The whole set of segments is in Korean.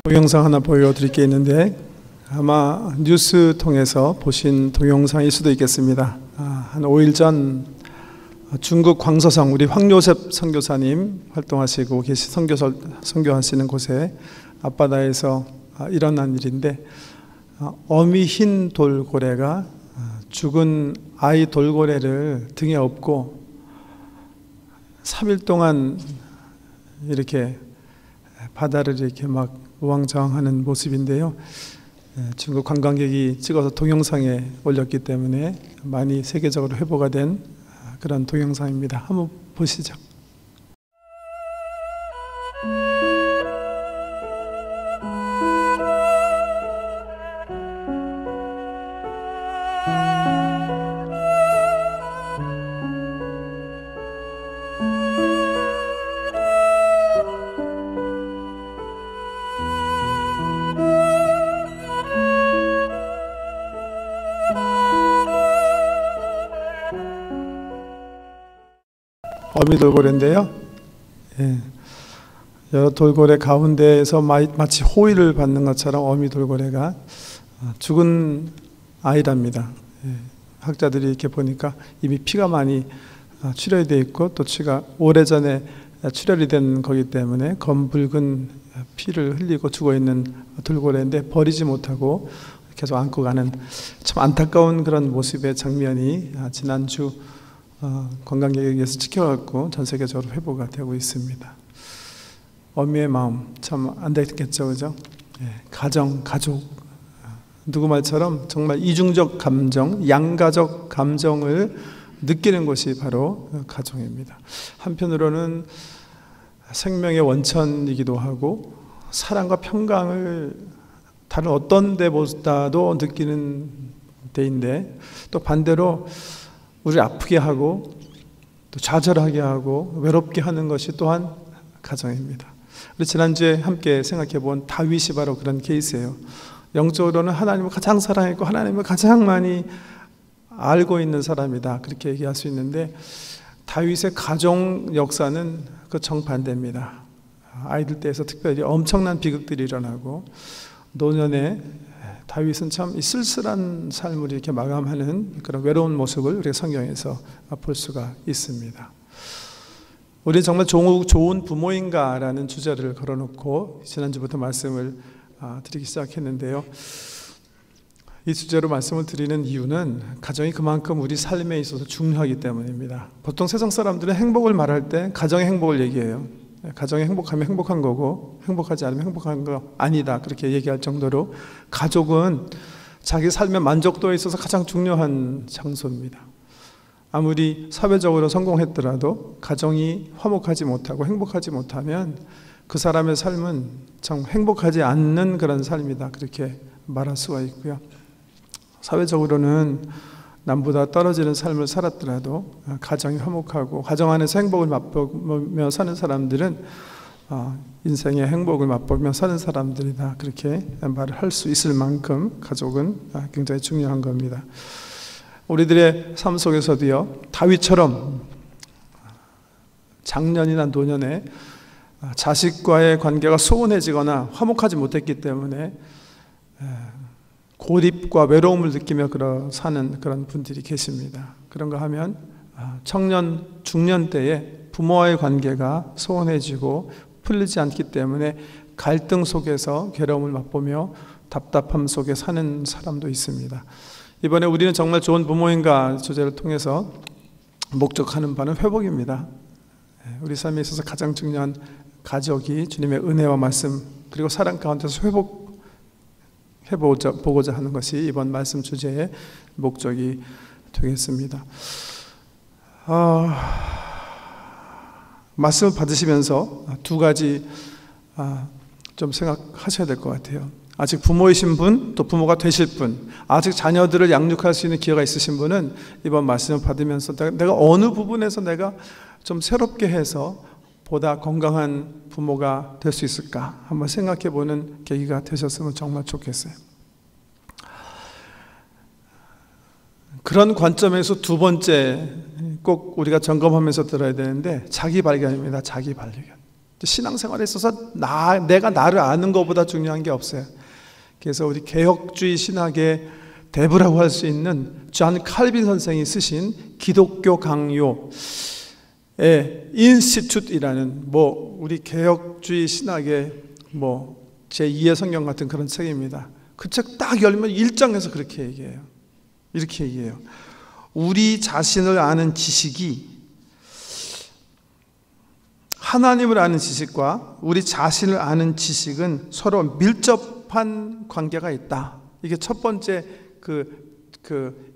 동영상 하나 보여드릴 게 있는데 아마 뉴스 통해서 보신 동영상일 수도 있겠습니다. 한 5일 전 중국 광서성 우리 황요셉 선교사님 활동하시고 선교하시는 곳에 앞바다에서 일어난 일인데, 어미 흰 돌고래가 죽은 아이 돌고래를 등에 업고 3일 동안 이렇게 바다를 이렇게 막 우왕좌왕하는 모습인데요. 중국 관광객이 찍어서 동영상에 올렸기 때문에 많이 세계적으로 회보가 된 그런 동영상입니다. 한번 보시죠. 어미 돌고래인데요. 여러 돌고래 가운데에서 마치 호의를 받는 것처럼 어미 돌고래가 죽은 아이랍니다. 학자들이 이렇게 보니까 이미 피가 많이 출혈이 되어 있고, 또 피가 오래전에 출혈이 된 거기 때문에 검붉은 피를 흘리고 죽어있는 돌고래인데 버리지 못하고 계속 안고 가는 참 안타까운 그런 모습의 장면이 지난주 관광객에 의해서 지켜갖고 전 세계적으로 회보가 되고 있습니다. 어미의 마음 참 안 되겠죠, 그죠? 가정, 가족, 누구 말처럼 정말 이중적 감정, 양가적 감정을 느끼는 것이 바로 가정입니다. 한편으로는 생명의 원천이기도 하고 사랑과 평강을 다른 어떤 데보다도 느끼는 데인데, 또 반대로 우리를 아프게 하고 또 좌절하게 하고 외롭게 하는 것이 또한 가정입니다. 우리 지난주에 함께 생각해 본 다윗이 바로 그런 케이스예요. 영적으로는 하나님을 가장 사랑했고 하나님을 가장 많이 알고 있는 사람이다, 그렇게 얘기할 수 있는데, 다윗의 가정 역사는 그 정반대입니다. 아이들 때에서 특별히 엄청난 비극들이 일어나고, 노년에 다윗은 참 쓸쓸한 삶을 이렇게 마감하는 그런 외로운 모습을 우리가 성경에서 볼 수가 있습니다. 우리 정말 좋은 부모인가라는 주제를 걸어놓고 지난주부터 말씀을 드리기 시작했는데요. 이 주제로 말씀을 드리는 이유는 가정이 그만큼 우리 삶에 있어서 중요하기 때문입니다. 보통 세상 사람들은 행복을 말할 때 가정의 행복을 얘기해요. 가정이 행복하면 행복한 거고 행복하지 않으면 행복한 거 아니다, 그렇게 얘기할 정도로 가족은 자기 삶의 만족도에 있어서 가장 중요한 장소입니다. 아무리 사회적으로 성공했더라도 가정이 화목하지 못하고 행복하지 못하면 그 사람의 삶은 참 행복하지 않는 그런 삶이다, 그렇게 말할 수가 있고요. 사회적으로는 남보다 떨어지는 삶을 살았더라도 가정이 화목하고 가정 안에서 행복을 맛보며 사는 사람들은 인생의 행복을 맛보며 사는 사람들이다, 그렇게 말을 할 수 있을 만큼 가족은 굉장히 중요한 겁니다. 우리들의 삶 속에서도요, 다윗처럼 작년이나 노년에 자식과의 관계가 소원해지거나 화목하지 못했기 때문에 고립과 외로움을 느끼며 사는 그런 분들이 계십니다. 그런가 하면 청년, 중년 때에 부모와의 관계가 소원해지고 풀리지 않기 때문에 갈등 속에서 괴로움을 맛보며 답답함 속에 사는 사람도 있습니다. 이번에 우리는 정말 좋은 부모인가 주제를 통해서 목적하는 바는 회복입니다. 우리 삶에 있어서 가장 중요한 가족이 주님의 은혜와 말씀 그리고 사랑 가운데서 해보고자 하는 것이 이번 말씀 주제의 목적이 되겠습니다. 말씀을 받으시면서 두 가지 좀 생각하셔야 될 것 같아요. 아직 부모이신 분, 또 부모가 되실 분, 아직 자녀들을 양육할 수 있는 기회가 있으신 분은 이번 말씀을 받으면서 내가 어느 부분에서 내가 좀 새롭게 해서 보다 건강한 부모가 될 수 있을까 한번 생각해 보는 계기가 되셨으면 정말 좋겠어요. 그런 관점에서 두 번째 꼭 우리가 점검하면서 들어야 되는데 자기 발견입니다. 자기 발견. 신앙생활에 있어서 내가 나를 아는 것보다 중요한 게 없어요. 그래서 우리 개혁주의 신학의 대부라고 할 수 있는 존 칼빈 선생이 쓰신 기독교 강요의 인스티튜트이라는 우리 개혁주의 신학의 제2의 성경 같은 그런 책입니다. 그 책 딱 열면 1장에서 그렇게 얘기해요. 이렇게 얘기해요. 우리 자신을 아는 지식이 하나님을 아는 지식과 우리 자신을 아는 지식은 서로 밀접한 관계가 있다. 이게 첫 번째 그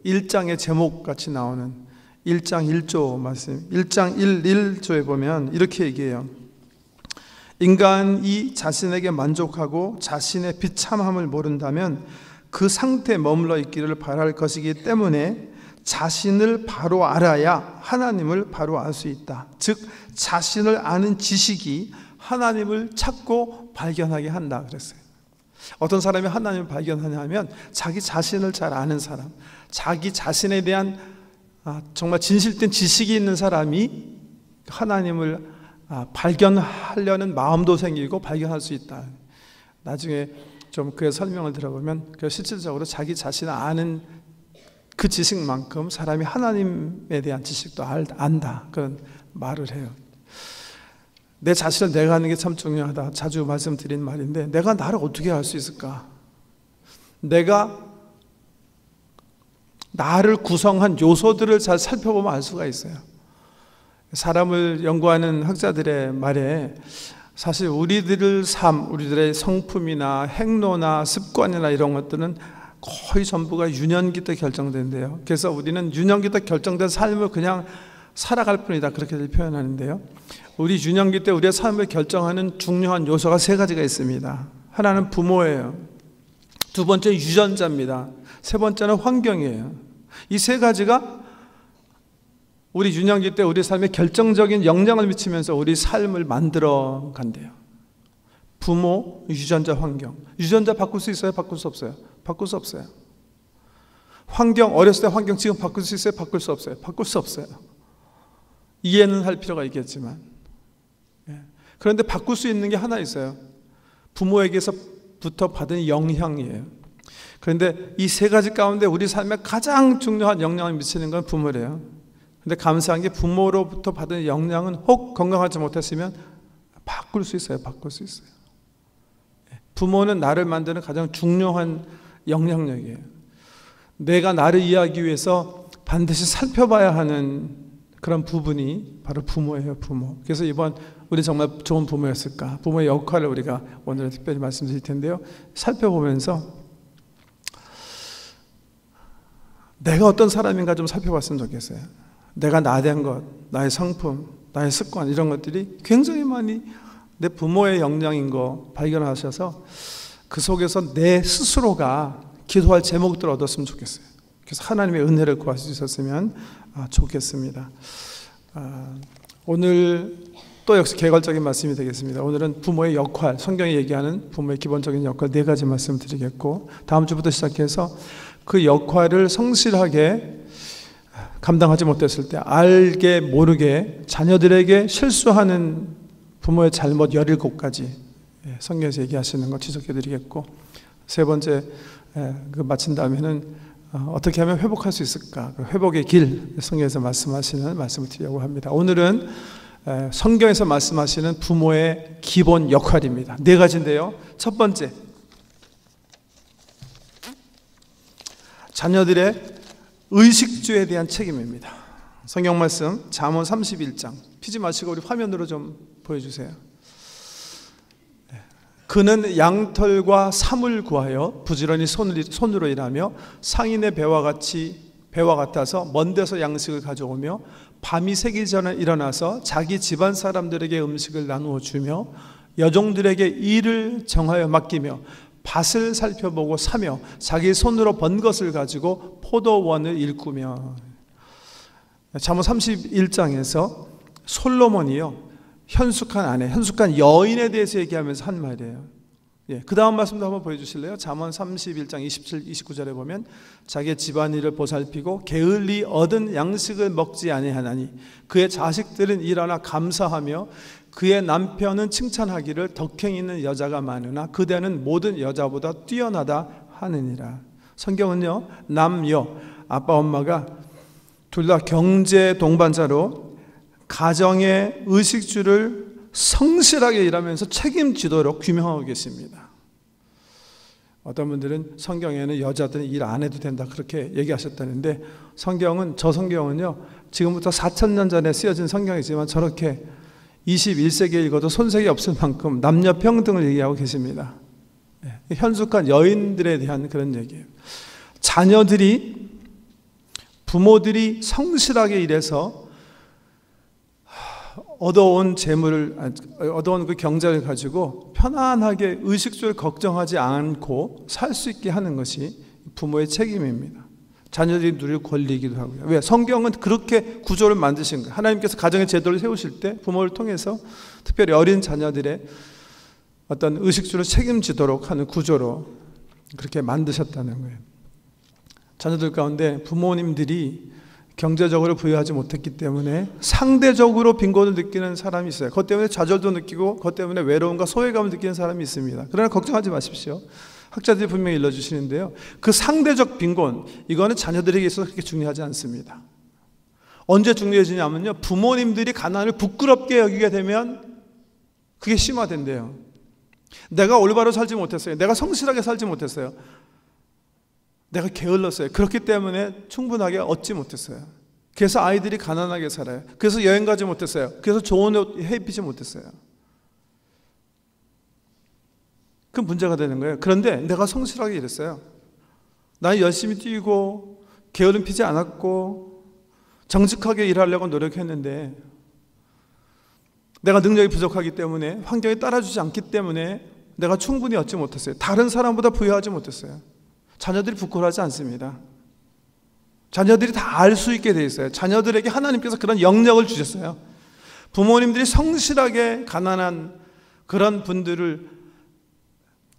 1장의 제목 같이 나오는 1장 1조 말씀. 1장 1조에 보면 이렇게 얘기해요. 인간이 자신에게 만족하고 자신의 비참함을 모른다면 그 상태에 머물러 있기를 바랄 것이기 때문에 자신을 바로 알아야 하나님을 바로 알 수 있다. 즉 자신을 아는 지식이 하나님을 찾고 발견하게 한다 그랬어요. 어떤 사람이 하나님을 발견하냐면 자기 자신을 잘 아는 사람, 자기 자신에 대한 정말 진실된 지식이 있는 사람이 하나님을 발견하려는 마음도 생기고 발견할 수 있다. 나중에 좀 그의 설명을 들어보면 실질적으로 자기 자신을 아는 그 지식만큼 사람이 하나님에 대한 지식도 안다. 그런 말을 해요. 내 자신을 내가 아는 게 참 중요하다. 자주 말씀드린 말인데 내가 나를 어떻게 알 수 있을까? 내가 나를 구성한 요소들을 잘 살펴보면 알 수가 있어요. 사람을 연구하는 학자들의 말에 사실 우리들의 삶, 우리들의 성품이나 행로나 습관이나 이런 것들은 거의 전부가 유년기 때 결정된대요. 그래서 우리는 유년기 때 결정된 삶을 그냥 살아갈 뿐이다. 그렇게 표현하는데요. 우리 유년기 때 우리의 삶을 결정하는 중요한 요소가 3가지가 있습니다. 하나는 부모예요. 두 번째 유전자입니다. 세 번째는 환경이에요. 이 3가지가 우리 유년기 때 우리 삶에 결정적인 영향을 미치면서 우리 삶을 만들어 간대요. 부모, 유전자, 환경. 유전자 바꿀 수 있어요? 바꿀 수 없어요? 바꿀 수 없어요. 환경, 어렸을 때 환경 지금 바꿀 수 있어요? 바꿀 수 없어요? 바꿀 수 없어요. 이해는 할 필요가 있겠지만. 그런데 바꿀 수 있는 게 하나 있어요. 부모에게서부터 받은 영향이에요. 그런데 이 3가지 가운데 우리 삶에 가장 중요한 영향을 미치는 건 부모래요. 근데 감사한 게 부모로부터 받은 영향은 혹 건강하지 못했으면 바꿀 수 있어요. 바꿀 수 있어요. 부모는 나를 만드는 가장 중요한 영향력이에요. 내가 나를 이해하기 위해서 반드시 살펴봐야 하는 그런 부분이 바로 부모예요. 부모. 그래서 이번 우리 정말 좋은 부모였을까? 부모의 역할을 우리가 오늘 특별히 말씀드릴 텐데요. 살펴보면서 내가 어떤 사람인가 좀 살펴봤으면 좋겠어요. 내가 나된 것, 나의 성품, 나의 습관 이런 것들이 굉장히 많이 내 부모의 영향인 거 발견하셔서 그 속에서 내 스스로가 기도할 제목들을 얻었으면 좋겠어요. 그래서 하나님의 은혜를 구할 수 있었으면 좋겠습니다. 오늘 또 역시 개괄적인 말씀이 되겠습니다. 오늘은 부모의 역할, 성경이 얘기하는 부모의 기본적인 역할 4가지 말씀드리겠고 다음 주부터 시작해서 그 역할을 성실하게 감당하지 못했을 때 알게 모르게 자녀들에게 실수하는 부모의 잘못 17가지 성경에서 얘기하시는 거 지적해드리겠고 세 번째 마친 다음에는 어떻게 하면 회복할 수 있을까? 그 회복의 길 성경에서 말씀하시는 말씀을 드리려고 합니다. 오늘은 성경에서 말씀하시는 부모의 기본 역할입니다. 4가지인데요. 첫 번째, 자녀들의 의식주에 대한 책임입니다. 성경 말씀 잠언 31장 피지 마시고 우리 화면으로 좀 보여주세요. 그는 양털과 삼을 구하여 부지런히 손으로 일하며 상인의 배와 같아서 먼 데서 양식을 가져오며 밤이 새기 전에 일어나서 자기 집안 사람들에게 음식을 나누어 주며 여종들에게 일을 정하여 맡기며 밭을 살펴보고 사며 자기 손으로 번 것을 가지고 포도원을 일구며. 잠언 31장에서 솔로몬이요 현숙한 아내, 현숙한 여인에 대해서 얘기하면서 한 말이에요. 그 다음 말씀도 한번 보여주실래요? 잠언 31장 27, 29절에 보면 자기의 집안일을 보살피고 게을리 얻은 양식을 먹지 아니하나니 그의 자식들은 일어나 감사하며 그의 남편은 칭찬하기를 덕행 있는 여자가 많으나 그대는 모든 여자보다 뛰어나다 하느니라. 성경은요, 남여, 아빠 엄마가 둘 다 경제 동반자로 가정의 의식주를 성실하게 일하면서 책임지도록 규명하고 계십니다. 어떤 분들은 성경에는 여자들은 일 안 해도 된다 그렇게 얘기하셨다는데, 저 성경은요 지금부터 4,000년 전에 쓰여진 성경이지만 저렇게 21세기에 읽어도 손색이 없을 만큼 남녀 평등을 얘기하고 계십니다. 현숙한 여인들에 대한 그런 얘기예요. 부모들이 성실하게 일해서 얻어온 그 경제를 가지고 편안하게 의식주를 걱정하지 않고 살 수 있게 하는 것이 부모의 책임입니다. 자녀들이 누릴 권리이기도 하고요. 왜? 성경은 그렇게 구조를 만드신 거예요. 하나님께서 가정의 제도를 세우실 때 부모를 통해서 특별히 어린 자녀들의 어떤 의식주를 책임지도록 하는 구조로 그렇게 만드셨다는 거예요. 자녀들 가운데 부모님들이 경제적으로 부유하지 못했기 때문에 상대적으로 빈곤을 느끼는 사람이 있어요. 그것 때문에 좌절도 느끼고 그것 때문에 외로움과 소외감을 느끼는 사람이 있습니다. 그러나 걱정하지 마십시오. 학자들이 분명히 일러주시는데요, 그 상대적 빈곤, 이거는 자녀들에게 있어서 그렇게 중요하지 않습니다. 언제 중요해지냐면요, 부모님들이 가난을 부끄럽게 여기게 되면 그게 심화된대요. 내가 올바로 살지 못했어요. 내가 성실하게 살지 못했어요. 내가 게을렀어요. 그렇기 때문에 충분하게 얻지 못했어요. 그래서 아이들이 가난하게 살아요. 그래서 여행 가지 못했어요. 그래서 좋은 옷 입히지 못했어요. 그 문제가 되는 거예요. 그런데 내가 성실하게 일했어요. 나는 열심히 뛰고 게으름 피지 않았고 정직하게 일하려고 노력했는데 내가 능력이 부족하기 때문에, 환경이 따라주지 않기 때문에 내가 충분히 얻지 못했어요. 다른 사람보다 부유하지 못했어요. 자녀들이 부끄러워하지 않습니다. 자녀들이 다 알 수 있게 돼 있어요. 자녀들에게 하나님께서 그런 영역을 주셨어요. 부모님들이 성실하게 가난한 그런 분들을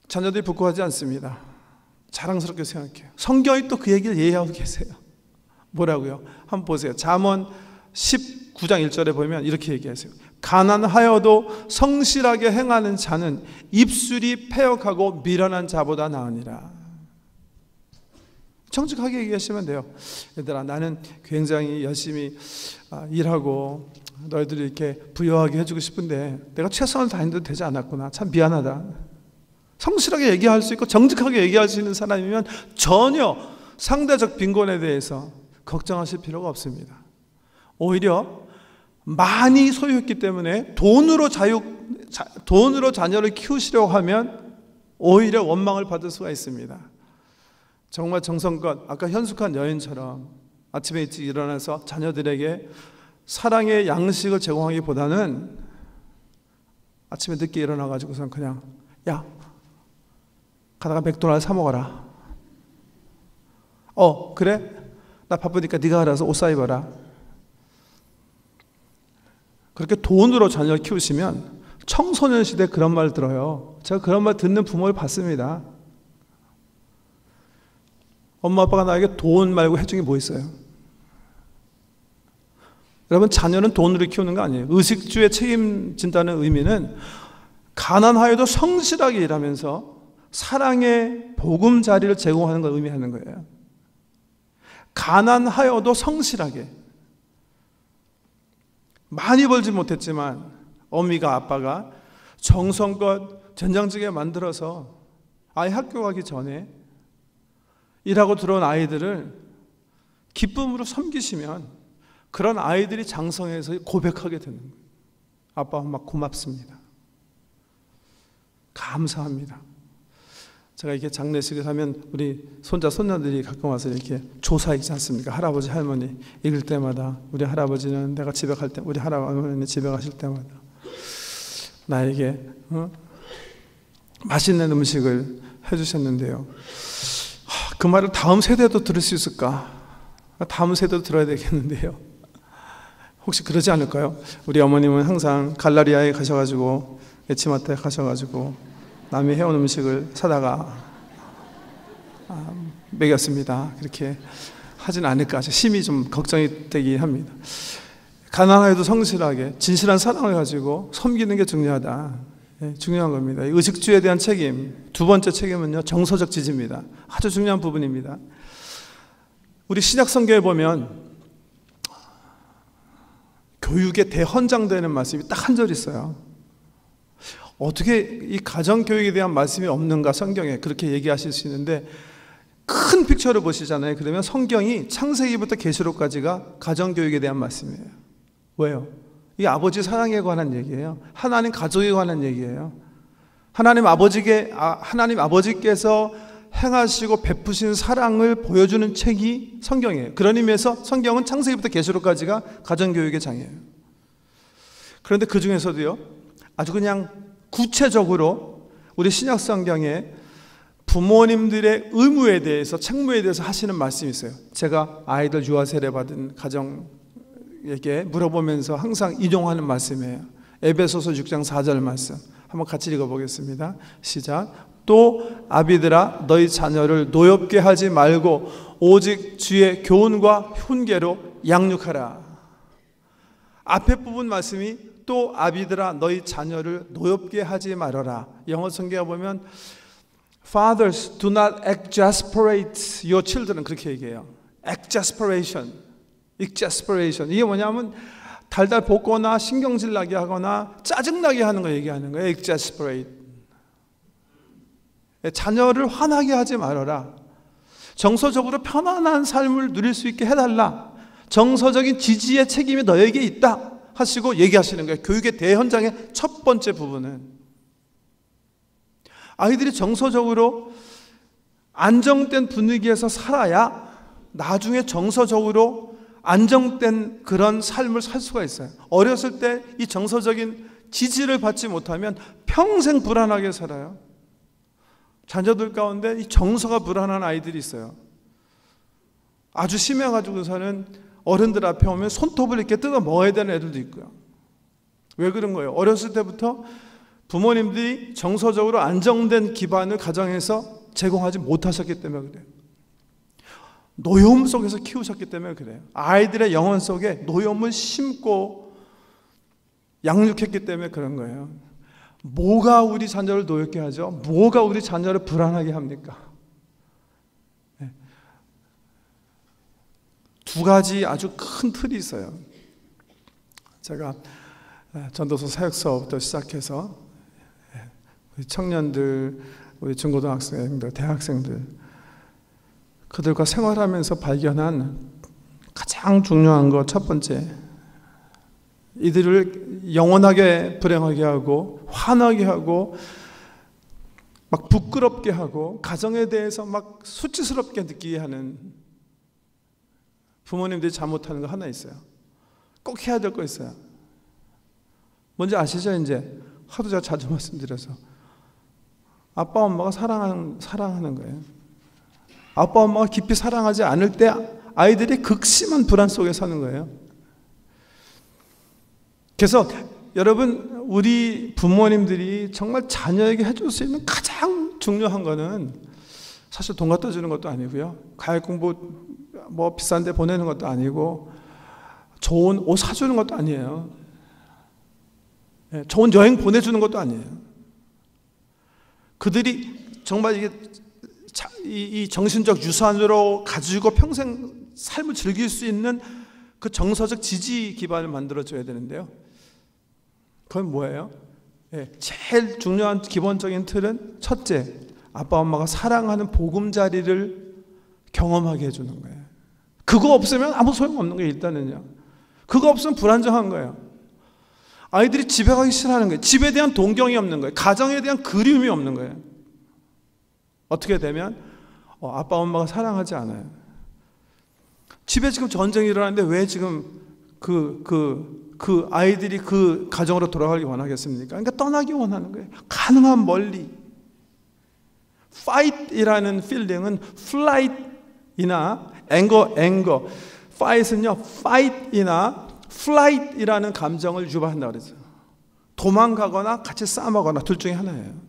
자녀들이 부끄러워하지 않습니다. 자랑스럽게 생각해요. 성경이 또 그 얘기를 예의하고 계세요. 뭐라고요? 한번 보세요. 잠언 19장 1절에 보면 이렇게 얘기하세요. 가난하여도 성실하게 행하는 자는 입술이 패역하고 미련한 자보다 나으니라. 정직하게 얘기하시면 돼요. 얘들아, 나는 굉장히 열심히 일하고 너희들이 이렇게 부유하게 해주고 싶은데 내가 최선을 다했는데 되지 않았구나. 참 미안하다. 성실하게 얘기할 수 있고 정직하게 얘기할 수 있는 사람이면 전혀 상대적 빈곤에 대해서 걱정하실 필요가 없습니다. 오히려 많이 소유했기 때문에 돈으로 자녀를 키우시려고 하면 오히려 원망을 받을 수가 있습니다. 정말 정성껏 아까 현숙한 여인처럼 아침에 일찍 일어나서 자녀들에게 사랑의 양식을 제공하기보다는 아침에 늦게 일어나가지고선 그냥 야, 가다가 맥도날드 사 먹어라. 그래? 나 바쁘니까 네가 알아서 옷 사 입어라. 그렇게 돈으로 자녀를 키우시면 청소년 시대 그런 말 들어요. 제가 그런 말 듣는 부모를 봤습니다. 엄마 아빠가 나에게 돈 말고 해준 게 뭐 있어요? 여러분, 자녀는 돈으로 키우는 거 아니에요. 의식주에 책임진다는 의미는 가난하여도 성실하게 일하면서 사랑의 보금자리를 제공하는 걸 의미하는 거예요. 가난하여도 성실하게. 많이 벌지 못했지만 어미가 아빠가 정성껏 된장찌개 만들어서 아이 학교 가기 전에 일하고 들어온 아이들을 기쁨으로 섬기시면 그런 아이들이 장성해서 고백하게 되는 거예요. 아빠 엄마 고맙습니다. 감사합니다. 제가 이렇게 장례식을 하면 우리 손자 손녀들이 가끔 와서 이렇게 조사 읽지 않습니까? 할아버지 할머니 읽을 때마다 우리 할아버지는 내가 집에 갈 때, 우리 할아버지는 집에 가실 때마다 나에게 맛있는 음식을 해주셨는데요. 그 말을 다음 세대도 들을 수 있을까? 다음 세대도 들어야 되겠는데요. 혹시 그러지 않을까요? 우리 어머님은 항상 갈라리아에 가셔가지고 예치마트에 가셔가지고 남이 해온 음식을 사다가 먹였습니다. 그렇게 하진 않을까 심히 좀 걱정이 되긴 합니다. 가난하여도 성실하게 진실한 사랑을 가지고 섬기는 게 중요하다. 중요한 겁니다. 의식주에 대한 책임. 두 번째 책임은요, 정서적 지지입니다. 아주 중요한 부분입니다. 우리 신약 성경에 보면 교육의 대헌장되는 말씀이 딱 한 절 있어요. 어떻게 이 가정교육에 대한 말씀이 없는가, 성경에 그렇게 얘기하실 수 있는데, 큰 픽처를 보시잖아요. 그러면 성경이 창세기부터 계시록까지가 가정교육에 대한 말씀이에요. 왜요? 이게 아버지 사랑에 관한 얘기예요. 하나님 가족에 관한 얘기예요. 하나님 아버지께서 행하시고 베푸신 사랑을 보여주는 책이 성경이에요. 그런 의미에서 성경은 창세기부터 계시록까지가 가정교육의 장이에요. 그런데 그 중에서도요, 아주 그냥 구체적으로 우리 신약 성경에 부모님들의 의무에 대해서, 책무에 대해서 하시는 말씀이 있어요. 제가 아이들 유아 세례 받은 가정에게 물어보면서 항상 인용하는 말씀이에요. 에베소서 6장 4절 말씀 한번 같이 읽어보겠습니다. 시작. 또 아비들아, 너희 자녀를 노엽게 하지 말고 오직 주의 교훈과 훈계로 양육하라. 앞에 부분 말씀이 또 아비들아, 너희 자녀를 노엽게 하지 말아라. 영어 성경에 보면 Fathers, do not exasperate your children, 그렇게 얘기해요. exasperation. 이게 뭐냐면 달달 볶거나 신경질 나게 하거나 짜증나게 하는 거 얘기하는 거예요. exasperate. 자녀를 화나게 하지 말아라. 정서적으로 편안한 삶을 누릴 수 있게 해달라. 정서적인 지지의 책임이 너에게 있다 하시고 얘기하시는 거예요. 교육의 대현장의 첫 번째 부분은 아이들이 정서적으로 안정된 분위기에서 살아야 나중에 정서적으로 안정된 그런 삶을 살 수가 있어요. 어렸을 때 이 정서적인 지지를 받지 못하면 평생 불안하게 살아요. 자녀들 가운데 이 정서가 불안한 아이들이 있어요. 아주 심해가지고서는 어른들 앞에 오면 손톱을 이렇게 뜯어 먹어야 되는 애들도 있고요. 왜 그런 거예요? 어렸을 때부터 부모님들이 정서적으로 안정된 기반을 가정에서 제공하지 못하셨기 때문에 그래요. 노여움 속에서 키우셨기 때문에 그래요. 아이들의 영혼 속에 노여움을 심고 양육했기 때문에 그런 거예요. 뭐가 우리 자녀를 노엽게 하죠? 뭐가 우리 자녀를 불안하게 합니까? 두 가지 아주 큰 틀이 있어요. 제가 전도서 사역 사업부터 시작해서 우리 청년들, 우리 중고등학생들, 대학생들, 그들과 생활하면서 발견한 가장 중요한 것 첫 번째, 이들을 영원하게 불행하게 하고 화나게 하고 막 부끄럽게 하고 가정에 대해서 막 수치스럽게 느끼게 하는 부모님들이 잘못하는 거 하나 있어요. 꼭 해야 될 거 있어요. 뭔지 아시죠? 이제 하도 제가 자주 말씀드려서 아빠 엄마가 사랑하는 거예요. 아빠 엄마가 깊이 사랑하지 않을 때 아이들이 극심한 불안 속에 사는 거예요. 그래서 여러분, 우리 부모님들이 정말 자녀에게 해줄 수 있는 가장 중요한 거는 사실 돈 갖다 주는 것도 아니고요, 과외 공부 뭐 비싼 데 보내는 것도 아니고 좋은 옷 사주는 것도 아니에요. 좋은 여행 보내주는 것도 아니에요. 그들이 정말 이게 이 정신적 유산으로 가지고 평생 삶을 즐길 수 있는 그 정서적 지지 기반을 만들어줘야 되는데요, 그건 뭐예요? 제일 중요한 기본적인 틀은 첫째, 아빠 엄마가 사랑하는 보금자리를 경험하게 해주는 거예요. 그거 없으면 아무 소용없는 거예요. 일단은요, 그거 없으면 불안정한 거예요. 아이들이 집에 가기 싫어하는 거예요. 집에 대한 동경이 없는 거예요. 가정에 대한 그리움이 없는 거예요. 어떻게 되면 아빠 엄마가 사랑하지 않아요. 집에 지금 전쟁이 일어나는데 왜 지금 그 아이들이 그 가정으로 돌아가기 원하겠습니까? 그러니까 떠나기 원하는 거예요. 가능한 멀리. fight이라는 feeling은 flight이나 anger. fight은요, fight이나 flight이라는 감정을 유발한다고 그러죠. 도망가거나 같이 싸움하거나 둘 중에 하나예요.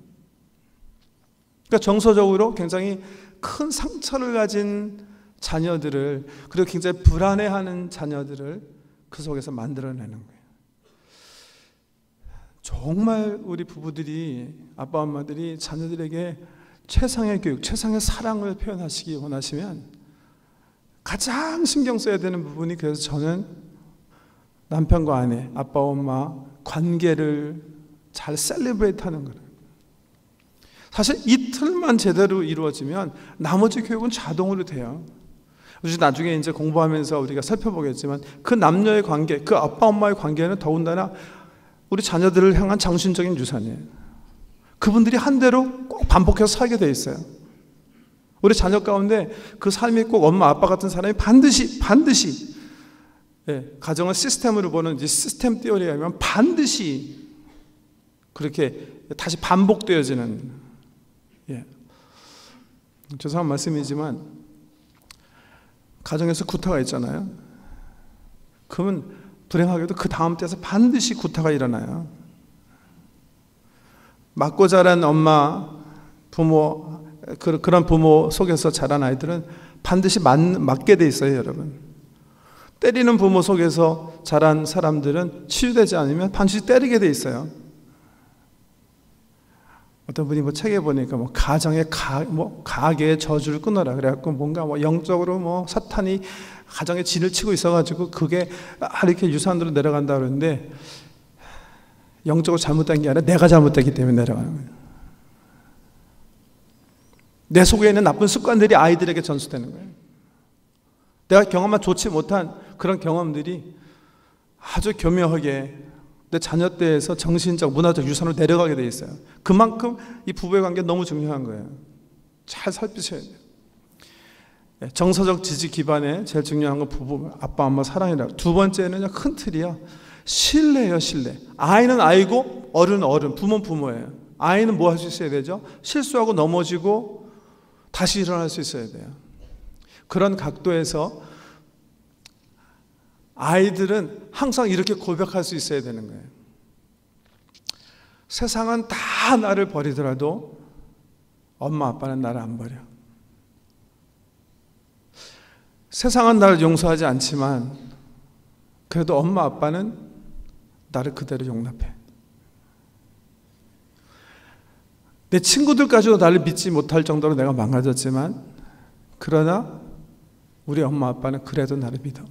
그러니까 정서적으로 굉장히 큰 상처를 가진 자녀들을, 그리고 굉장히 불안해하는 자녀들을 그 속에서 만들어내는 거예요. 정말 우리 부부들이, 아빠 엄마들이 자녀들에게 최상의 교육, 최상의 사랑을 표현하시기 원하시면 가장 신경 써야 되는 부분이, 그래서 저는 남편과 아내, 아빠 엄마 관계를 잘 셀리브레이트 하는 거예요. 사실 이 틀만 제대로 이루어지면 나머지 교육은 자동으로 돼요. 그래서 나중에 이제 공부하면서 우리가 살펴보겠지만 그 남녀의 관계, 그 아빠 엄마의 관계는 더군다나 우리 자녀들을 향한 장신적인 유산이에요. 그분들이 한 대로 꼭 반복해서 살게 돼 있어요. 우리 자녀 가운데 그 삶이 꼭 엄마 아빠 같은 사람이 반드시 가정을 시스템으로 보는 이 시스템 티어리에 의하면 반드시 그렇게 다시 반복되어지는, 죄송한 말씀이지만 가정에서 구타가 있잖아요. 그러면 불행하게도 그 다음 때에서 반드시 구타가 일어나요. 맞고 자란 엄마, 부모, 그런 부모 속에서 자란 아이들은 반드시 맞게 돼 있어요, 여러분. 때리는 부모 속에서 자란 사람들은 치유되지 않으면 반드시 때리게 돼 있어요. 어떤 분이 책에 보니까 가정의 가계의 저주를 끊어라 그래갖고 뭔가 영적으로 사탄이 가정에 진을 치고 있어가지고 그게 이렇게 유산으로 내려간다 그러는데, 영적으로 잘못된 게 아니라 내가 잘못됐기 때문에 내려가는 거예요. 내 속에 있는 나쁜 습관들이 아이들에게 전수되는 거예요. 내가 경험한 좋지 못한 그런 경험들이 아주 교묘하게 내 자녀 때에서 정신적, 문화적 유산으로 내려가게 돼 있어요. 그만큼 이 부부의 관계 너무 중요한 거예요. 잘 살피셔야 돼요. 정서적 지지 기반에 제일 중요한 건 부부, 아빠 엄마 사랑이라. 두 번째는요, 큰 틀이요, 신뢰예요. 신뢰. 아이는 아이고 어른, 부모는 부모예요. 아이는 뭐 할 수 있어야 되죠? 실수하고 넘어지고 다시 일어날 수 있어야 돼요. 그런 각도에서 아이들은 항상 이렇게 고백할 수 있어야 되는 거예요. 세상은 다 나를 버리더라도 엄마 아빠는 나를 안 버려. 세상은 나를 용서하지 않지만 그래도 엄마 아빠는 나를 그대로 용납해. 내 친구들까지도 나를 믿지 못할 정도로 내가 망가졌지만 그러나 우리 엄마 아빠는 그래도 나를 믿어.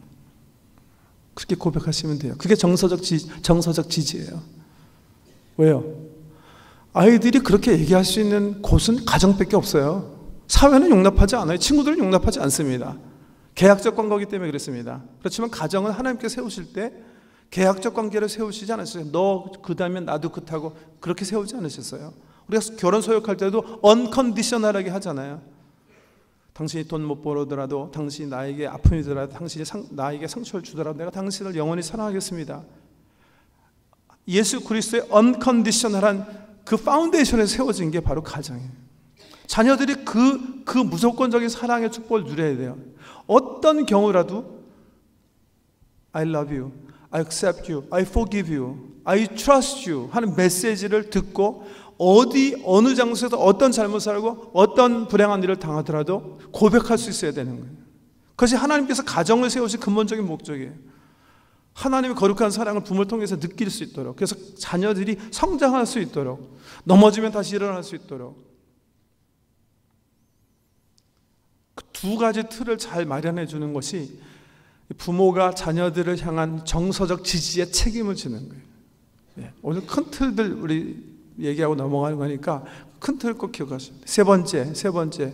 그렇게 고백하시면 돼요. 그게 정서적 지지예요. 왜요? 아이들이 그렇게 얘기할 수 있는 곳은 가정밖에 없어요. 사회는 용납하지 않아요. 친구들은 용납하지 않습니다. 계약적 관계이기 때문에 그렇습니다. 그렇지만 가정은 하나님께 세우실 때 계약적 관계를 세우시지 않으셨어요. 너 그다면 나도 그렇다고 그렇게 세우지 않으셨어요. 우리가 결혼 소유할 때도 언컨디셔널하게 하잖아요. 당신이 돈 못 벌어더라도, 당신이 나에게 아픔이더라도, 당신이 나에게 상처를 주더라도 내가 당신을 영원히 사랑하겠습니다. 예수 그리스도의 언컨디셔널한 그 파운데이션에 세워진 게 바로 가정이에요. 자녀들이 그 무조건적인 사랑의 축복을 누려야 돼요. 어떤 경우라도 I love you, I accept you, I forgive you, I trust you 하는 메시지를 듣고 어느 장소에서 어떤 잘못을 하고 어떤 불행한 일을 당하더라도 고백할 수 있어야 되는 거예요. 그것이 하나님께서 가정을 세우신 근본적인 목적이에요. 하나님의 거룩한 사랑을 부모를 통해서 느낄 수 있도록, 그래서 자녀들이 성장할 수 있도록, 넘어지면 다시 일어날 수 있도록 그 두 가지 틀을 잘 마련해 주는 것이 부모가 자녀들을 향한 정서적 지지에 책임을 지는 거예요. 오늘 큰 틀들 우리 얘기하고 넘어가는 거니까 큰 틀 꼭 기억하시면 돼요. 세 번째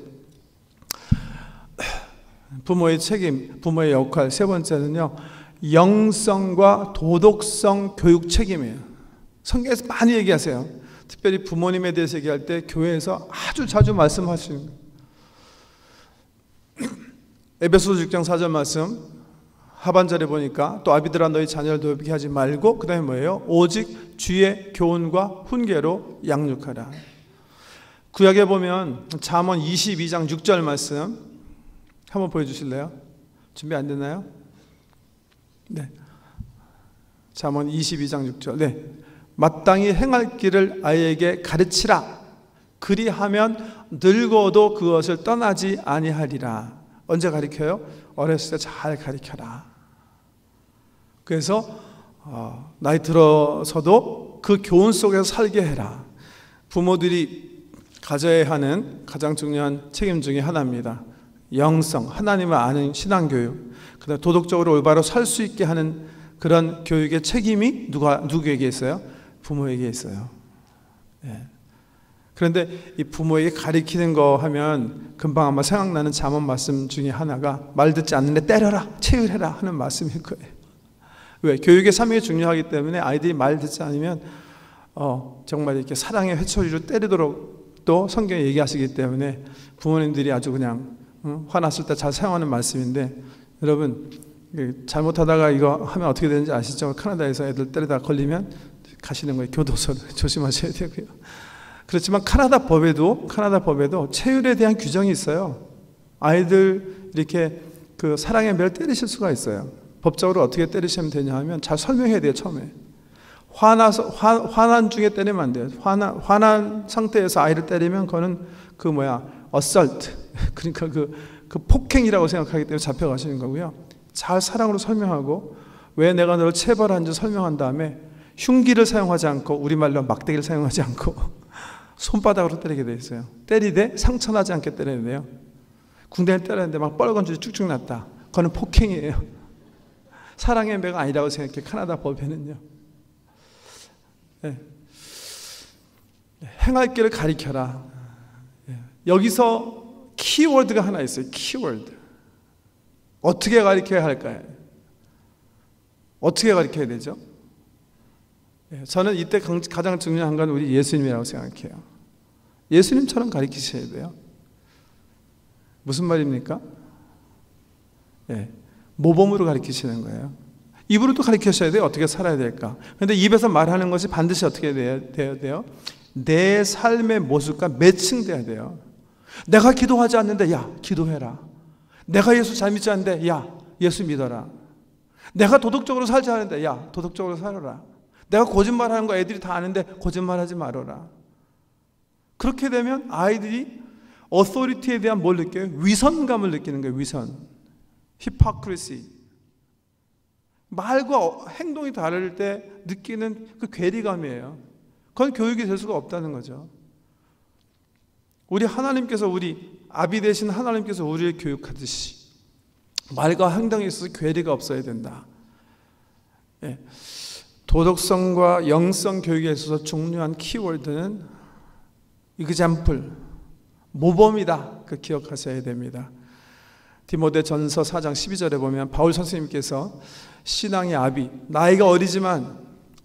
부모의 책임, 부모의 역할. 세 번째는요, 영성과 도덕성 교육 책임이에요. 성경에서 많이 얘기하세요. 특별히 부모님에 대해서 얘기할 때 교회에서 아주 자주 말씀하시는 거예요. 에베소서 6장 4절 말씀 하반절에 보니까 또 아비들아 너희 자녀를 노엽게 하지 말고, 그 다음에 뭐예요? 오직 주의 교훈과 훈계로 양육하라. 구약에 보면 잠언 22장 6절 말씀 한번 보여주실래요? 준비 안 됐나요? 네. 잠언 22장 6절. 네. 마땅히 행할 길을 아이에게 가르치라. 그리하면 늙어도 그것을 떠나지 아니하리라. 언제 가르쳐요? 어렸을 때 잘 가르쳐라. 그래서 나이 들어서도 그 교훈 속에서 살게 해라. 부모들이 가져야 하는 가장 중요한 책임 중에 하나입니다. 영성, 하나님을 아는 신앙교육, 그다음 도덕적으로 올바로 살 수 있게 하는 그런 교육의 책임이 누구에게 있어요? 부모에게 있어요. 예. 그런데 이 부모에게 가리키는 거 하면 금방 아마 생각나는 잠언 말씀 중에 하나가 말 듣지 않는데 때려라, 체휼해라 하는 말씀일 거예요. 왜? 교육의 삶이 중요하기 때문에 아이들이 말 듣지 않으면 정말 이렇게 사랑의 회초리로 때리도록 또 성경에 얘기하시기 때문에 부모님들이 아주 그냥 화났을 때 잘 사용하는 말씀인데, 여러분 잘못하다가 이거 하면 어떻게 되는지 아시죠? 캐나다에서 애들 때리다 걸리면 가시는 거예요. 교도소로. 조심하셔야 되고요. 그렇지만 카나다 법에도 체휼에 대한 규정이 있어요. 아이들 이렇게 그 사랑의 매를 때리실 수가 있어요. 법적으로 어떻게 때리시면 되냐 하면 잘 설명해야 돼요. 처음에 화난 중에 때리면 안 돼요. 화난 상태에서 아이를 때리면 그거는 assault, 그러니까 그 폭행이라고 생각하기 때문에 잡혀가시는 거고요. 잘 사랑으로 설명하고 왜 내가 너를 체벌한지 설명한 다음에 흉기를 사용하지 않고, 우리말로 막대기를 사용하지 않고 손바닥으로 때리게 돼 있어요. 때리되 상처나지 않게 때려야 돼요. 궁뎅이를 때렸는데 막 빨간 줄이 쭉쭉 났다. 그거는 폭행이에요. 사랑의 매가 아니라고 생각해. 카나다 법에는요. 네. 행할 길을 가리켜라. 여기서 키워드가 하나 있어요. 키워드. 어떻게 가리켜야 할까요? 어떻게 가리켜야 되죠? 저는 이때 가장 중요한 건 우리 예수님이라고 생각해요. 예수님처럼 가리키셔야 돼요. 무슨 말입니까? 모범으로 가리키시는 거예요. 입으로도 가리키셔야 돼요. 어떻게 살아야 될까? 그런데 입에서 말하는 것이 반드시 어떻게 돼야 돼요? 내 삶의 모습과 매칭돼야 돼요. 내가 기도하지 않는데 야 기도해라. 내가 예수 잘 믿지 않는데 야 예수 믿어라. 내가 도덕적으로 살지 않는데 야 도덕적으로 살아라. 내가 거짓말하는 거 애들이 다 아는데 거짓말하지 말아라. 그렇게 되면 아이들이 어소리티에 대한 뭘 느껴요? 위선감을 느끼는 거예요. 위선. 히포크리시. 말과 행동이 다를 때 느끼는 그 괴리감이에요. 그건 교육이 될 수가 없다는 거죠. 우리 하나님께서, 우리 아비 되신 하나님께서 우리를 교육하듯이 말과 행동에 있어서 괴리가 없어야 된다. 도덕성과 영성 교육에 있어서 중요한 키워드는 example, 모범이다. 그 기억하셔야 됩니다. 디모데전서 4장 12절에 보면 바울 선생님께서 신앙의 아비, 나이가 어리지만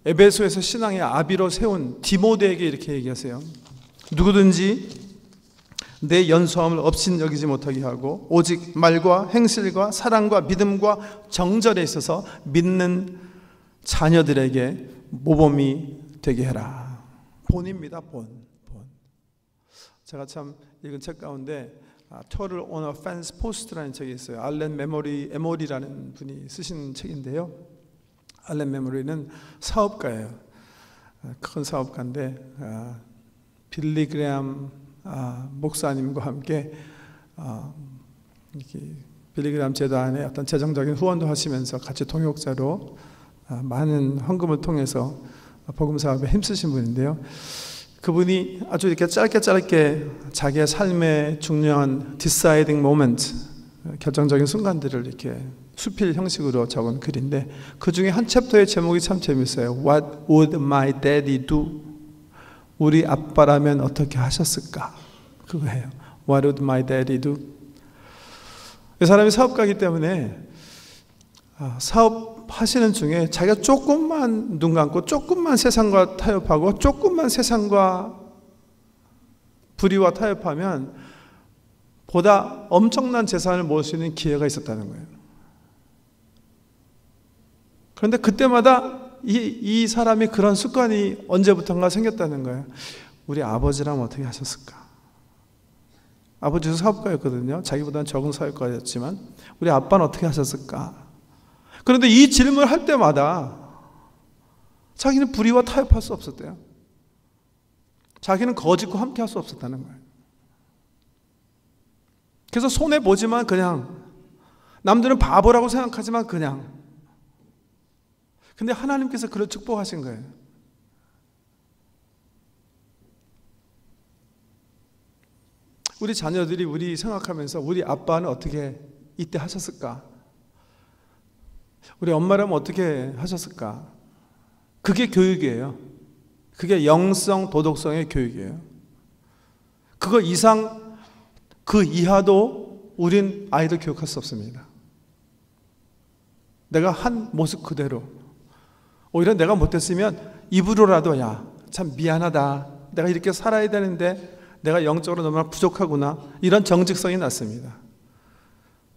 에베소에서 신앙의 아비로 세운 디모데에게 이렇게 얘기하세요. 누구든지 내 연소함을 업신여기지 못하게 하고 오직 말과 행실과 사랑과 믿음과 정절에 있어서 믿는 자녀들에게 모범이 되게 해라. 본입니다. 본. 제가 참 읽은 책 가운데 Total on a Fence Post라는 책이 있어요. 알렌 에모리라는 분이 쓰신 책인데요. 알렌 메모리는 사업가예요. 큰 사업가인데 빌리 그레암 목사님과 함께 빌리 그레암 재단에 어떤 재정적인 후원도 하시면서 같이 통역자로 많은 헌금을 통해서 복음 사업에 힘쓰신 분인데요. 그분이 아주 이렇게 짧게 자기의 삶의 중요한 deciding moment, 결정적인 순간들을 이렇게 수필 형식으로 적은 글인데, 그 중에 한 챕터의 제목이 참 재밌어요. What would my daddy do? 우리 아빠라면 어떻게 하셨을까? 그거예요. What would my daddy do? 이 사람이 사업가이기 때문에 사업하시는 중에 자기가 조금만 눈 감고 조금만 세상과 타협하고 조금만 세상과 불의와 타협하면 보다 엄청난 재산을 모을 수 있는 기회가 있었다는 거예요. 그런데 그때마다 이 사람이 그런 습관이 언제부턴가 생겼다는 거예요. 우리 아버지라면 어떻게 하셨을까? 아버지도 사업가였거든요. 자기보다는 적은 사업가였지만 우리 아빠는 어떻게 하셨을까? 그런데 이 질문을 할 때마다 자기는 불의와 타협할 수 없었대요. 자기는 거짓과 함께 할 수 없었다는 거예요. 그래서 손해보지만 그냥, 남들은 바보라고 생각하지만 그냥 근데 하나님께서 그걸 축복하신 거예요. 우리 자녀들이 우리 생각하면서 우리 아빠는 어떻게 이때 하셨을까? 우리 엄마라면 어떻게 하셨을까? 그게 교육이에요. 그게 영성, 도덕성의 교육이에요. 그거 이상, 그 이하도 우린 아이들 교육할 수 없습니다. 내가 한 모습 그대로. 오히려 내가 못했으면 입으로라도 야, 참 미안하다. 내가 이렇게 살아야 되는데 내가 영적으로 너무나 부족하구나. 이런 정직성이 났습니다.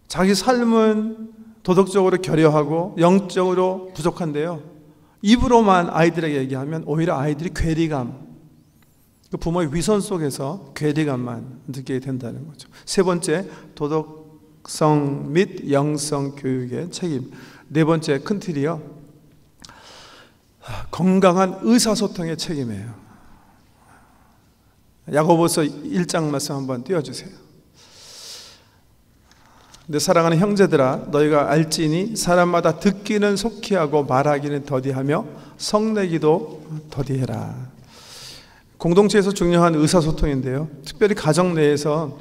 자기 삶은 도덕적으로 결여하고 영적으로 부족한데요. 입으로만 아이들에게 얘기하면 오히려 아이들이 괴리감, 그 부모의 위선 속에서 괴리감만 느끼게 된다는 거죠. 세 번째, 도덕성 및 영성 교육의 책임. 네 번째 큰 틀이요, 건강한 의사소통의 책임이에요. 야고보서 1장 말씀 한번 띄워주세요. 내 사랑하는 형제들아, 너희가 알지니 사람마다 듣기는 속히 하고 말하기는 더디하며 성내기도 더디해라. 공동체에서 중요한 의사소통인데요, 특별히 가정 내에서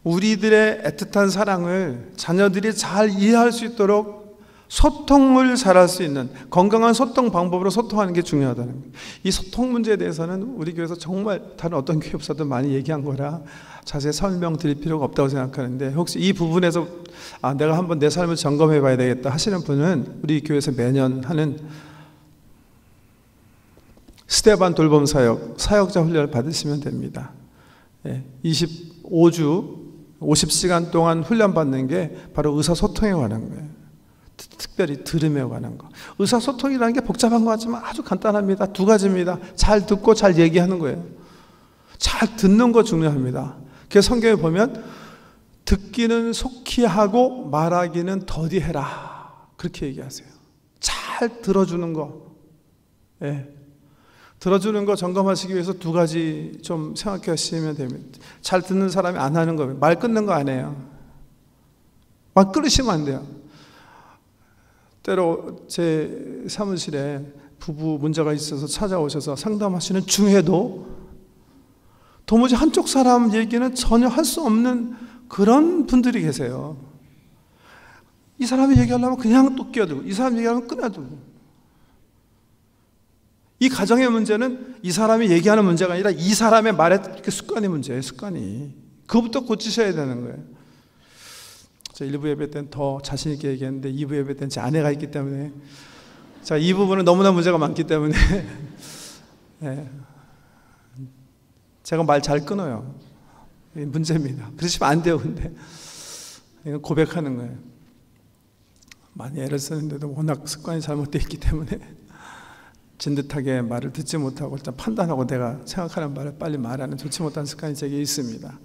우리들의 애틋한 사랑을 자녀들이 잘 이해할 수 있도록 소통을 잘할 수 있는 건강한 소통 방법으로 소통하는 게 중요하다는 거예요. 이 소통 문제에 대해서는 우리 교회에서 정말 다른 어떤 교회 없어도 많이 얘기한 거라 자세히 설명드릴 필요가 없다고 생각하는데, 혹시 이 부분에서 내가 한번 내 삶을 점검해 봐야 되겠다 하시는 분은 우리 교회에서 매년 하는 스테반 돌봄 사역자 훈련을 받으시면 됩니다. 25주 50시간 동안 훈련 받는 게 바로 의사소통에 관한 거예요. 특별히 들음에 관한 거. 의사소통이라는 게 복잡한 것 같지만 아주 간단합니다. 두 가지입니다. 잘 듣고 잘 얘기하는 거예요. 잘 듣는 거 중요합니다. 그래서 성경에 보면 듣기는 속히 하고 말하기는 더디해라, 그렇게 얘기하세요. 잘 들어주는 거. 들어주는 거 점검하시기 위해서 두 가지 좀 생각하시면 됩니다. 잘 듣는 사람이 안 하는 거예요. 말 끊는 거 안 해요. 말 끊으시면 안 돼요. 때로 제 사무실에 부부 문제가 있어서 찾아오셔서 상담하시는 중에도 도무지 한쪽 사람 얘기는 전혀 할 수 없는 그런 분들이 계세요. 이 사람이 얘기하려면 그냥 또 끼어들고, 이 사람 얘기하면 끊어두고. 이 가정의 문제는 이 사람이 얘기하는 문제가 아니라 이 사람의 말의 습관이 문제예요. 습관이. 그것부터 고치셔야 되는 거예요. 저 1부 예배 때는 더 자신 있게 얘기했는데 2부 예배 때는 제 아내가 있기 때문에, 자, 이 부분은 너무나 문제가 많기 때문에 제가 말 잘 끊어요. 이게 문제입니다. 그러시면 안 돼요. 근데 이건 고백하는 거예요. 많이 애를 쓰는데도 워낙 습관이 잘못되어 있기 때문에 진듯하게 말을 듣지 못하고 일단 판단하고 내가 생각하는 말을 빨리 말하는 좋지 못한 습관이 제게 있습니다.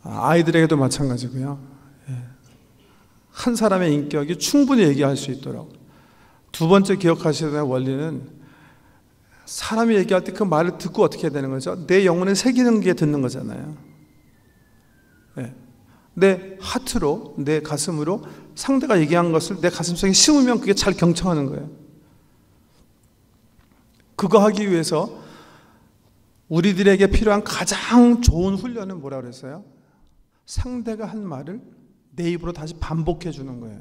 아이들에게도 마찬가지고요. 한 사람의 인격이 충분히 얘기할 수 있도록. 두 번째 기억하셔야 되는 원리는 사람이 얘기할 때 그 말을 듣고 어떻게 해야 되는 거죠? 내 영혼에 새기는 게 듣는 거잖아요. 내 하트로, 내 가슴으로 상대가 얘기한 것을 내 가슴속에 심으면 그게 잘 경청하는 거예요. 그거 하기 위해서 우리들에게 필요한 가장 좋은 훈련은 뭐라고 그랬어요? 상대가 한 말을 내 입으로 다시 반복해 주는 거예요.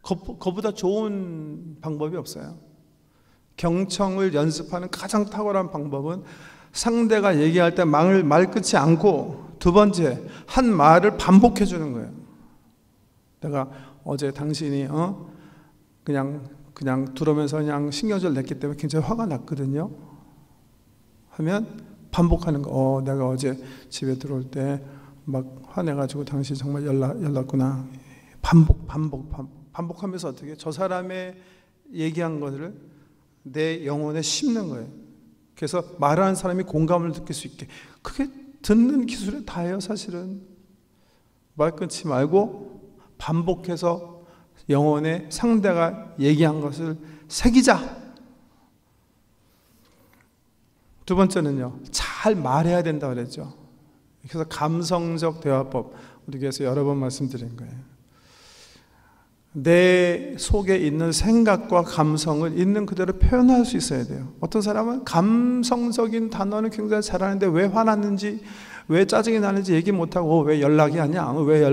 그보다 좋은 방법이 없어요. 경청을 연습하는 가장 탁월한 방법은 상대가 얘기할 때 말 끊지 않고, 두 번째, 한 말을 반복해 주는 거예요. 내가 어제 당신이 그냥 들으면서 그냥 신경질 냈기 때문에 굉장히 화가 났거든요 하면 반복하는 거. 내가 어제 집에 들어올 때 막 화내가지고 당신 정말 열났구나. 반복하면서 어떻게 저 사람의 얘기한 것을 내 영혼에 심는 거예요. 그래서 말하는 사람이 공감을 느낄 수 있게. 그게 듣는 기술에 다예요. 사실은 말 끊지 말고 반복해서 영혼에 상대가 얘기한 것을 새기자. 두 번째는요, 잘 말해야 된다고 그랬죠. 그래서 감성적 대화법, 우리 교회에서 여러 번 말씀드린 거예요. 내 속에 있는 생각과 감성을 있는 그대로 표현할 수 있어야 돼요. 어떤 사람은 감성적인 단어는 굉장히 잘하는데 왜 화났는지, 왜 짜증이 나는지 얘기 못하고 왜 연락이 안 하냐, 왜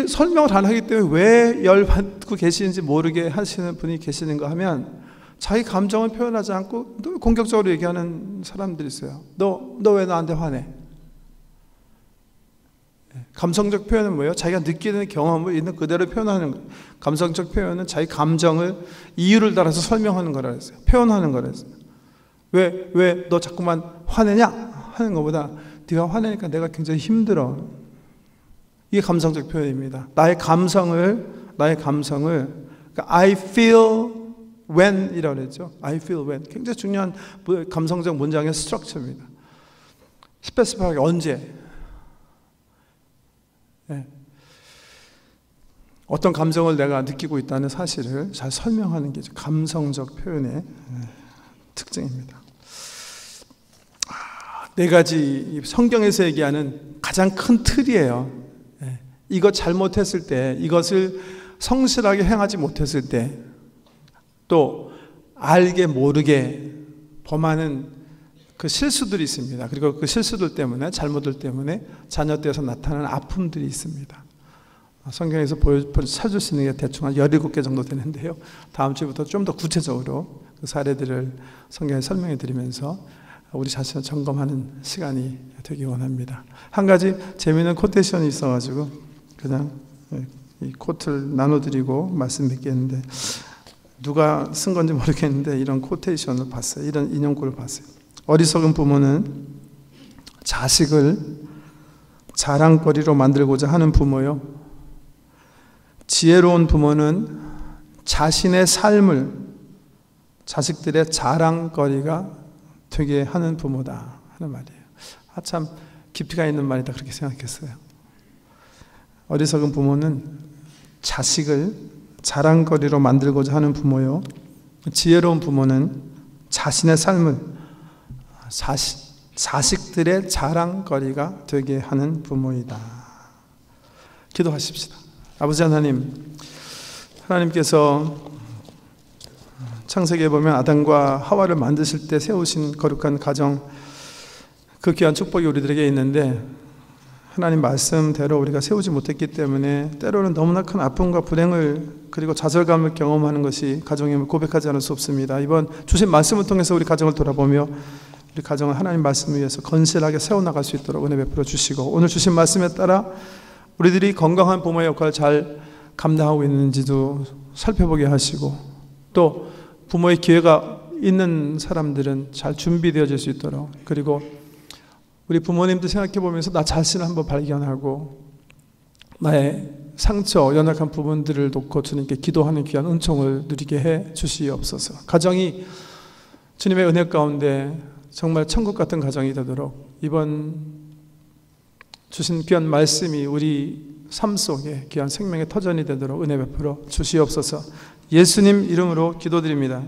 설명을 안 하기 때문에 왜 열받고 계시는지 모르게 하시는 분이 계시는가 하면 자기 감정을 표현하지 않고 공격적으로 얘기하는 사람들이 있어요. 너 왜 나한테 화내? 감성적 표현은 뭐예요? 자기가 느끼는 경험을 있는 그대로 표현하는 거예요. 감성적 표현은 자기 감정을 이유를 따라서 설명하는 거라 했어요. 표현하는 거라 했어요. 왜 너 자꾸만 화내냐? 하는 것보다 네가 화내니까 내가 굉장히 힘들어. 이게 감성적 표현입니다. 나의 감성을 그러니까 I feel when 이라고 그랬죠. I feel when. 굉장히 중요한 감성적 문장의 스트럭처입니다. 스페시픽하게 언제. 네. 어떤 감정을 내가 느끼고 있다는 사실을 잘 설명하는 게 감성적 표현의 특징입니다. 네 가지 성경에서 얘기하는 가장 큰 틀이에요. 이것 잘못했을 때, 이것을 성실하게 행하지 못했을 때, 또 알게 모르게 범하는 그 실수들이 있습니다. 그리고 그 실수들 때문에, 잘못들 때문에 자녀때에서 나타나는 아픔들이 있습니다. 성경에서 찾을 수 있는 게 대충 한 17개 정도 되는데요. 다음 주부터 좀 더 구체적으로 그 사례들을 성경에 설명해 드리면서 우리 자신을 점검하는 시간이 되기 원합니다. 한 가지 재미있는 코테이션이 있어가지고 그냥 이 코트를 나눠드리고 말씀 맺겠는데, 누가 쓴 건지 모르겠는데 이런 코테이션을 봤어요. 이런 인용구를 봤어요. 어리석은 부모는 자식을 자랑거리로 만들고자 하는 부모요, 지혜로운 부모는 자신의 삶을 자식들의 자랑거리가 되게 하는 부모다 하는 말이에요. 참 깊이가 있는 말이다 그렇게 생각했어요. 어리석은 부모는 자식을 자랑거리로 만들고자 하는 부모요, 지혜로운 부모는 자신의 삶을 자식들의 자랑거리가 되게 하는 부모이다. 기도하십시다. 아버지 하나님, 하나님께서 창세기에 보면 아담과 하와를 만드실 때 세우신 거룩한 가정, 그 귀한 축복이 우리들에게 있는데 하나님 말씀대로 우리가 세우지 못했기 때문에 때로는 너무나 큰 아픔과 불행을 그리고 좌절감을 경험하는 것이 가정임을 고백하지 않을 수 없습니다. 이번 주신 말씀을 통해서 우리 가정을 돌아보며 우리 가정을 하나님 말씀을 위해서 건실하게 세워나갈 수 있도록 은혜 베풀어 주시고, 오늘 주신 말씀에 따라 우리들이 건강한 부모의 역할을 잘 감당하고 있는지도 살펴보게 하시고, 또 부모의 기회가 있는 사람들은 잘 준비되어질 수 있도록, 그리고 우리 부모님도 생각해 보면서 나 자신을 한번 발견하고 나의 상처, 연약한 부분들을 놓고 주님께 기도하는 귀한 은총을 누리게 해 주시옵소서. 가정이 주님의 은혜 가운데 정말 천국 같은 가정이 되도록 이번 주신 귀한 말씀이 우리 삶 속에 귀한 생명의 터전이 되도록 은혜 베풀어 주시옵소서. 예수님 이름으로 기도드립니다.